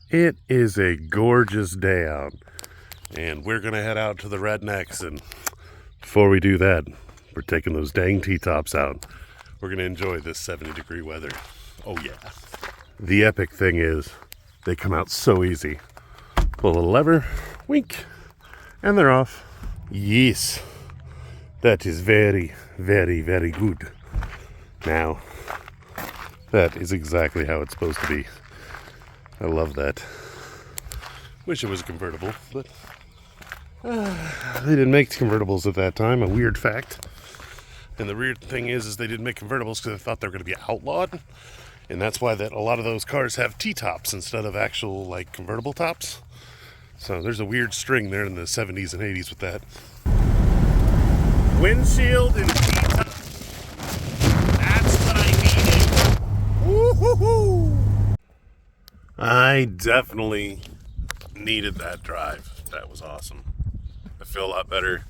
It is a gorgeous day out, and we're gonna head out to the rednecks. And before we do that, we're taking those dang T-tops out. We're gonna enjoy this 70-degree weather. Oh yeah. The epic thing is, they come out so easy. Pull a lever, wink, and they're off. Yes, that is very, very, very good. Now, that is exactly how it's supposed to be. I love that. Wish it was a convertible, but they didn't make convertibles at that time, a weird fact. And the weird thing is they didn't make convertibles because they thought they were going to be outlawed. And that's why that a lot of those cars have T-tops instead of actual like convertible tops. So there's a weird string there in the 70s and 80s with that. Windshield and T-top. That's what I needed. Woo-hoo-hoo! I definitely needed that drive. That was awesome. I feel a lot better.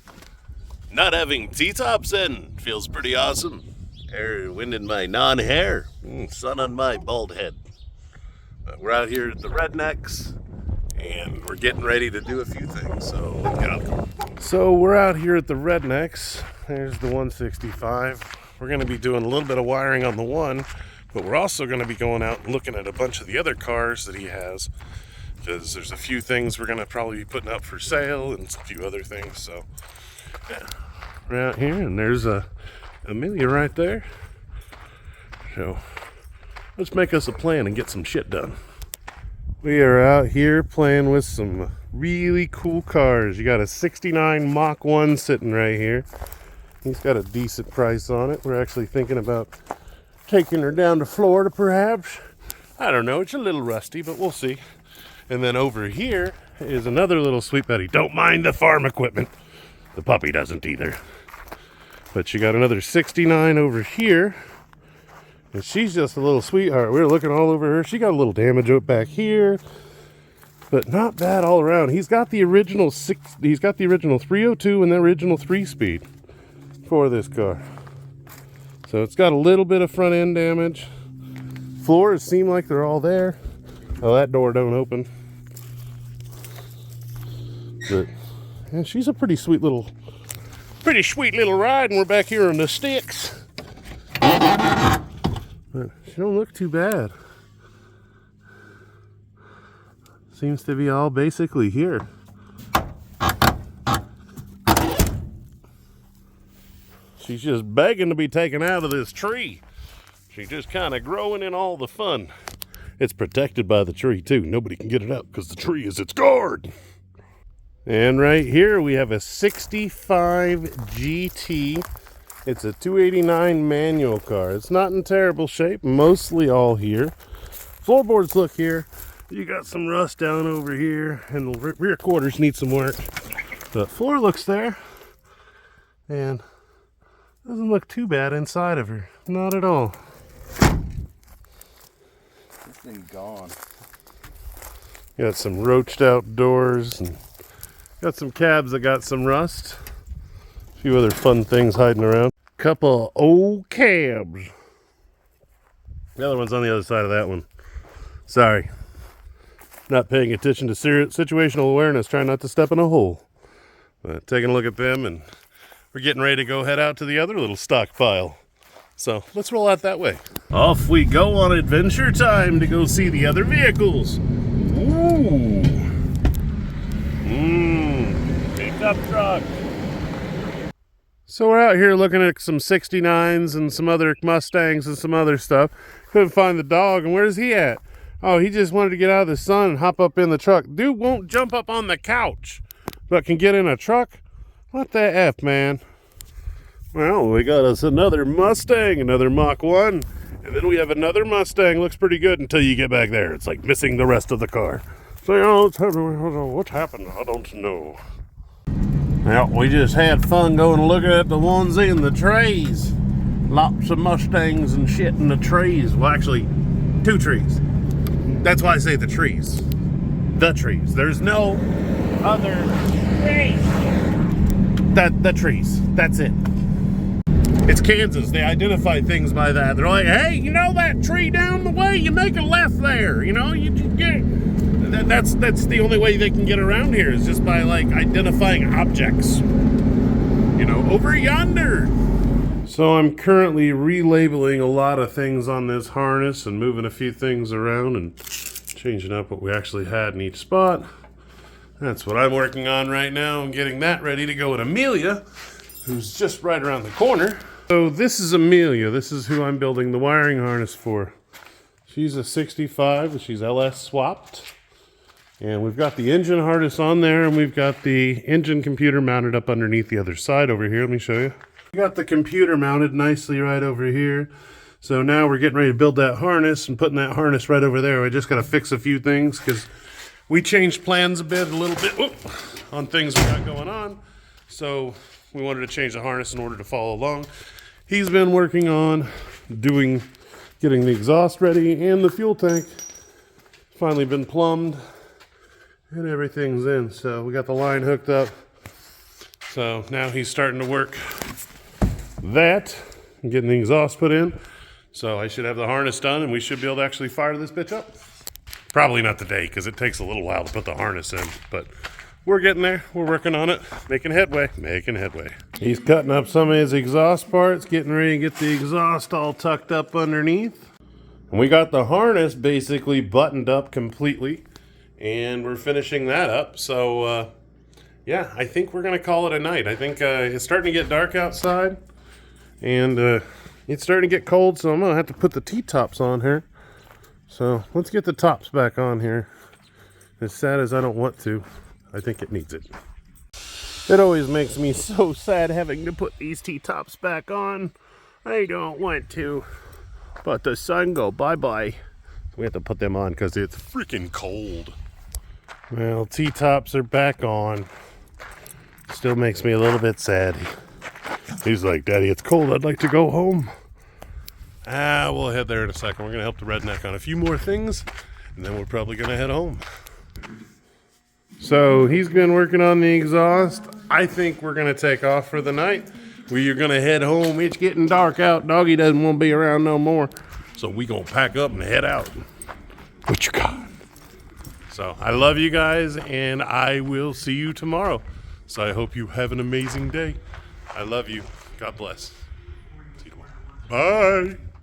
Not having T-tops in feels pretty awesome. Air, wind in my non-hair, sun on my bald head. We're out here at the rednecks, and we're getting ready to do a few things. So get out. So we're out here at the rednecks. There's the 165. We're going to be doing a little bit of wiring on the one. But we're also going to be going out and looking at a bunch of the other cars that he has, because there's a few things we're going to probably be putting up for sale and a few other things. So yeah, we're out here, and there's a Amelia right there. So let's make us a plan and get some shit done. We are out here playing with some really cool cars. You got a 69 Mach 1 sitting right here. He's got a decent price on it. We're actually thinking about taking her down to Florida, perhaps. I don't know. It's a little rusty, but we'll see. And then over here is another little sweet Betty. Don't mind the farm equipment. The puppy doesn't either. But you got another 69 over here. And she's just a little sweetheart. We were looking all over her. She got a little damage up back here, but not bad all around. He's got the original 302 and the original 3-speed for this car. So it's got a little bit of front end damage. Floors seem like they're all there. Oh, that door don't open. But yeah, she's a pretty sweet little ride, and we're back here on the sticks. But she don't look too bad. Seems to be all basically here. She's just begging to be taken out of this tree. She's just kind of growing in all the fun. It's protected by the tree too. Nobody can get it out because the tree is its guard. And right here we have a 65 GT. It's a 289 manual car. It's not in terrible shape, mostly all here. Floorboards look here. You got some rust down over here, and the rear quarters need some work. The floor looks there, and doesn't look too bad inside of her. Not at all. This thing gone. Got some roached out doors, and got some cabs that got some rust. A few other fun things hiding around. Couple old cabs. The other one's on the other side of that one. Sorry. Not paying attention to situational awareness, trying not to step in a hole. Taking a look at them, and we're getting ready to go head out to the other little stockpile. So let's roll out that way. Off we go on adventure time to go see the other vehicles. Ooh. Pickup truck. So we're out here looking at some 69s and some other Mustangs and some other stuff. Couldn't find the dog, and where's he at? Oh, he just wanted to get out of the sun and hop up in the truck. Dude won't jump up on the couch, but can get in a truck? What the F, man? Well, we got us another Mustang, another Mach 1, and then we have another Mustang. Looks pretty good until you get back there. It's like missing the rest of the car. So, what's happened? I don't know. Well, we just had fun going looking at the ones in the trays. Lots of Mustangs and shit in the trees. Well, actually, 2 trees. That's why I say the trees. The trees. There's no other trees. The trees. That's it. It's Kansas. They identify things by that. They're like, hey, you know that tree down the way? You make a left there. You know, you get. that's the only way they can get around here is just by like identifying objects. You know, over yonder. So I'm currently relabeling a lot of things on this harness and moving a few things around and changing up what we actually had in each spot. That's what I'm working on right now and getting that ready to go with Amelia, who's just right around the corner. So this is Amelia. This is who I'm building the wiring harness for. She's a 65, she's LS swapped. And we've got the engine harness on there, and we've got the engine computer mounted up underneath the other side over here. Let me show you. We got the computer mounted nicely right over here. So now we're getting ready to build that harness and putting that harness right over there. I just got to fix a few things because we changed plans a little bit on things we got going on. So we wanted to change the harness in order to follow along. He's been working on getting the exhaust ready, and the fuel tank finally been plumbed and everything's in. So we got the line hooked up. So now he's starting to work that and getting the exhaust put in. So I should have the harness done and we should be able to actually fire this bitch up. Probably not today because it takes a little while to put the harness in, but we're getting there. We're working on it, making headway. He's cutting up some of his exhaust parts, getting ready to get the exhaust all tucked up underneath. And we got the harness basically buttoned up completely, and we're finishing that up. So, yeah, I think we're going to call it a night. I think it's starting to get dark outside, and it's starting to get cold, so I'm going to have to put the T-tops on here. So let's get the tops back on here. As sad as I don't want to, I think it needs it. It always makes me so sad having to put these T-tops back on. I don't want to, but the sun go bye-bye. We have to put them on because it's freaking cold. Well, T-tops are back on. Still makes me a little bit sad. He's like, Daddy, it's cold. I'd like to go home. We'll head there in a second. We're going to help the redneck on a few more things, and then we're probably going to head home. So he's been working on the exhaust. I think we're going to take off for the night. We are going to head home. It's getting dark out. Doggy doesn't want to be around no more. So we going to pack up and head out. What you got? So I love you guys, and I will see you tomorrow. So I hope you have an amazing day. I love you. God bless. See you tomorrow. Bye.